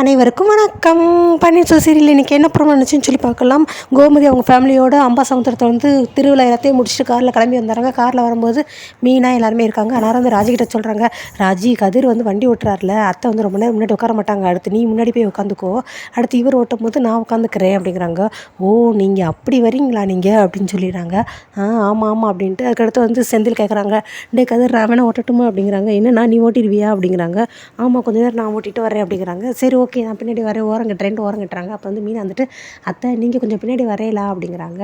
அனைவருக்கும் வணக்கம். பன்னீர் சீரியல் இன்றைக்கி என்ன ப்ரோமோ நினச்சின்னு சொல்லி பார்க்கலாம். கோமதி அவங்க ஃபேமிலியோட அம்பாசமுத்திரத்தை வந்து திருவிழா எல்லாத்தையும் முடிச்சுட்டு காரில் கிளம்பி வந்துடுறாங்க. காரில் வரும்போது மீனா எல்லாருமே இருக்காங்க. அதனால் வந்து ராஜிக்கிட்ட சொல்கிறாங்க, ராஜி கதிர் வந்து வண்டி ஓட்டுறாருல, அத்தை வந்து ரொம்ப நேரம் முன்னாடி உட்கார மாட்டாங்க, அடுத்து நீ முன்னாடி போய் உட்காந்துக்கோ, அடுத்து இவர் ஓட்டும் போது நான் உட்காந்துக்கிறேன் அப்படிங்கிறாங்க. ஓ நீங்கள் அப்படி வரீங்களா நீங்கள் அப்படின்னு சொல்லிடுறாங்க. ஆமாம் ஆமாம் அப்படின்ட்டு அதுக்கடுத்து வந்து செந்தில் கேட்குறாங்க, டே கதிர் நான் வேணா ஓட்டட்டுமா அப்படிங்கிறாங்க. என்னன்னா நீ ஓட்டிடுவியா அப்படிங்கிறாங்க. ஆமாம் கொஞ்ச நேரம் நான் ஓட்டிட்டு வரேன் அப்படிங்கிறாங்க. சரி ஓகே நான் பின்னாடி வரேன் ஓரங்கட்டுறேன்ட்டு ஓரங்கட்டுறாங்க. அப்போ வந்து மீனா வந்துட்டு, அத்தை நீங்கள் கொஞ்சம் பின்னாடி வரையலா அப்படிங்கிறாங்க.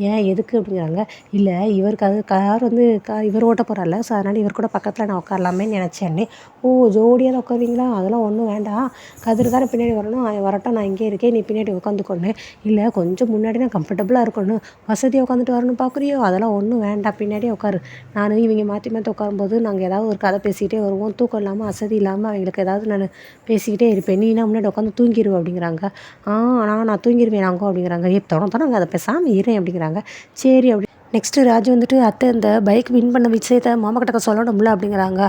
ஏன் எதுக்கு அப்படிங்கிறாங்க. இல்லை இவருக்கு அது கார் வந்து இவர் ஓட்ட போகிறார்ல, ஸோ அதனால் இவர் கூட பக்கத்தில் நான் உட்காரலாமேன்னு நினச்சேன்னே. ஓ ஜோடியாக தான் உட்காருவீங்களா, அதெல்லாம் ஒன்றும் வேண்டாம், கதிர் தானே பின்னாடி வரணும், வரட்டும் நான் இங்கே இருக்கேன், நீ பின்னாடி உட்காந்துக்கொண்டு. இல்லை கொஞ்சம் முன்னாடி நான் கம்ஃபர்டபுளாக இருக்கணும், வசதியாக உட்காந்துட்டு வரணும் பார்க்குறியோ, அதெல்லாம் ஒன்றும் வேண்டாம் பின்னாடியே உட்காரு. நான் இவங்க மாற்றி மாற்றி உட்காரும்போது நாங்கள் ஏதாவது ஒரு கதை பேசிக்கிட்டே வருவோம், தூக்கம் இல்லாமல் வசதி இல்லாமல் அவங்களுக்கு ஏதாவது நான் பேசிக்கிட்டே இருப்பேன், நீனா முன்னாடி உட்காந்து தூங்கிடுவேன் அப்படிங்கிறாங்க. நான் தூங்கிடுவேன் நாங்கள் அப்படிங்கிறாங்க. தொடங்க அதை பேசாமல் இருறேன் அப்படிங்கிறாங்க. சரி அப்படி நெக்ஸ்ட்டு ராஜு வந்துட்டு, அத்தை இந்த பைக் வின் பண்ண விஷயத்தை மாமா கிட்ட சொல்லணும்ல அப்படிங்கிறாங்க.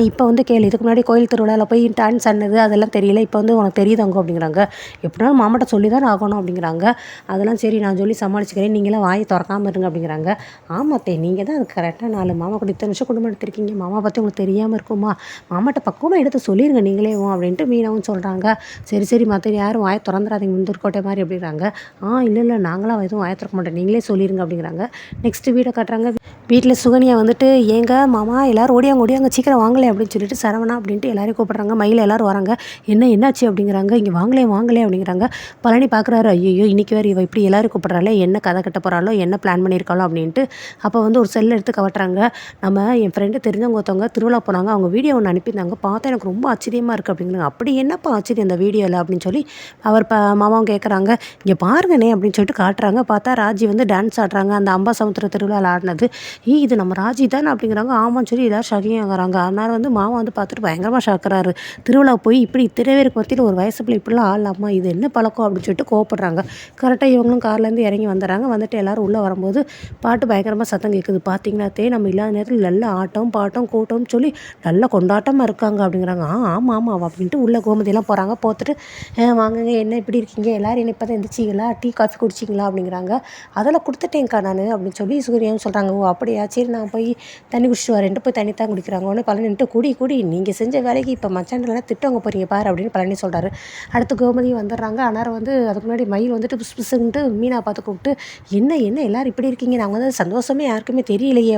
இப்போ வந்து கேளு, இதுக்கு முன்னாடி கோயில் திருவிழாவில் போய் டான்ஸ் ஆனது அதெல்லாம் தெரியல, இப்போ வந்து உனக்கு தெரியுதாங்க அப்படிங்கிறாங்க. எப்படினாலும் மாமாட்ட சொல்லி தான் ஆகணும் அப்படிங்கிறாங்க. அதெல்லாம் சரி நான் சொல்லி சமாளிச்சுக்கிறேன், நீங்களாம் வாயை திறக்காமல் இருங்க அப்படிங்கிறாங்க. ஆமாத்தே நீங்கள் தான் அது கரெக்டாக 4 மாமா கூட இத்தனை வருஷம் குடும்பம் எடுத்திருக்கீங்க, மாமா பற்றி உங்களுக்கு தெரியாமல் இருக்குமா, மாமாட்ட பக்குவமாக எடுத்து சொல்லிடுங்க நீங்களே அப்படின்ட்டு மீனாவும் சொல்கிறாங்க. சரி மற்ற யாரும் வாயை திறந்துடாதீங்க முந்திரிக்கோட்டை மாதிரி அப்படிங்கிறாங்க. இல்லை நாங்களாம் எதுவும் வாயை திறக்க மாட்டோம், நீங்களே சொல்லிடுங்க அப்படிங்கிறாங்க. நெக்ஸ்ட்டு வீடை காட்டுறாங்க. வீட்டில் சுகன்யா வந்துட்டு, ஏங்க மாமா எல்லோரும் ஓடியாங்க சீக்கிரம் வாங்கலை அப்படின்னு சொல்லிட்டு சரவணா அப்படின்ட்டு எல்லாரையும் கூப்பிட்றாங்க. மயில் எல்லோரும் வராங்க. என்னாச்சு அப்படிங்கிறாங்க. இங்கே வாங்கலே அப்படிங்கிறாங்க. பழனி பார்க்குறாரு, ஐயோ இன்றைக்கி வேறு இவ இப்படி எல்லோரும் கூப்பிட்றாலே, என்ன கதை கட்ட போகிறாளோ, என்ன பிளான் பண்ணியிருக்காளோ அப்படின்ட்டு. அப்போ வந்து ஒரு செல் எடுத்து கவட்டுறாங்க. என் ஃப்ரெண்டு தெரிஞ்சவங்க ஒருத்தவங்க திருவிழா போனாங்க, அவங்க வீடியோ ஒன்று அனுப்பியிருந்தாங்க, பார்த்தா எனக்கு ரொம்ப ஆச்சரியமாக இருக்குது அப்படிங்கிறாங்க. அப்படி என்னப்பா ஆச்சரியம் அந்த வீடியோவில் அப்படின்னு சொல்லி அவர் மாமாவும் கேட்குறாங்க. இங்கே பாருங்கண்ணே அப்படின்னு சொல்லிட்டு காட்டுறாங்க. பார்த்தா ராஜி வந்து டான்ஸ் ஆடுறாங்க, அந்த அம்பாசமுத்திர திருவிழாவில் ஆடினது. இது நம்ம ராஜி தானே அப்படிங்கிறாங்க. ஆமான்னு சொல்லி எல்லோரும் ஷாக்கிங் ஆகிறாங்க. அதனால் வந்து மாமா வந்து பார்த்துட்டு பயங்கரமாக ஷாக்குறாரு. திருவிழா போய் இப்படி இத்தனை பேருக்கு மத்தியில் ஒரு வயசு பிள்ளை இப்படிலாம் ஆடலாமா, இது என்ன பழக்கம் அப்படின்னு சொல்லிட்டு கோவப்படுறாங்க. கரெக்டாக இவங்களும் கார்லேருந்து இறங்கி வந்துடுறாங்க. வந்துட்டு எல்லோரும் உள்ளே வரும்போது பாட்டு பயங்கரமாக சத்தம் கேட்குது. பார்த்தீங்களா நம்ம இல்லாத நேரத்தில் நல்ல ஆட்டம் பாட்டம் கூட்டம்னு சொல்லி நல்ல கொண்டாட்டமாக இருக்காங்க அப்படிங்கிறாங்க. ஆமாம் அப்படின்ட்டு உள்ளே கோமதியெல்லாம் போகிறாங்க. போத்துட்டு வாங்குங்க என்ன இப்படி இருக்கீங்க, எல்லோரும் என்ன இப்போ தான் எந்திரிச்சிங்களா, டீ காஃபி குடிச்சிங்களா அப்படிங்கிறாங்க. அதெல்லாம் கொடுத்துட்டேங்க்கா நான் அப்படின்னு சொல்லி சூரியன் சொல்கிறாங்க. ஓ அப்படியா, சரி நான் போய் தண்ணி குடிச்சிட்டு வரேன்ட்டு போய் தண்ணி தான் குடிக்கிறாங்க. உடனே பழனின்ட்டு, குடி நீங்கள் செஞ்ச வேலைக்கு இப்போ மச்சாண்டெல்லாம் திட்டவங்க போகிறீங்க பாரு அப்படின்னு பழனி சொல்கிறாரு. அடுத்து கோமதி வந்துடுறாங்க. அன்னாரம் வந்து அதுக்கு முன்னாடி மயில் வந்துட்டு புசுன்ட்டு மீனா பார்த்து கூப்பிட்டு, என்ன எல்லோரும் இப்படி இருக்கீங்க, நாங்கள் வந்து சந்தோஷமே யாருக்குமே தெரியலையே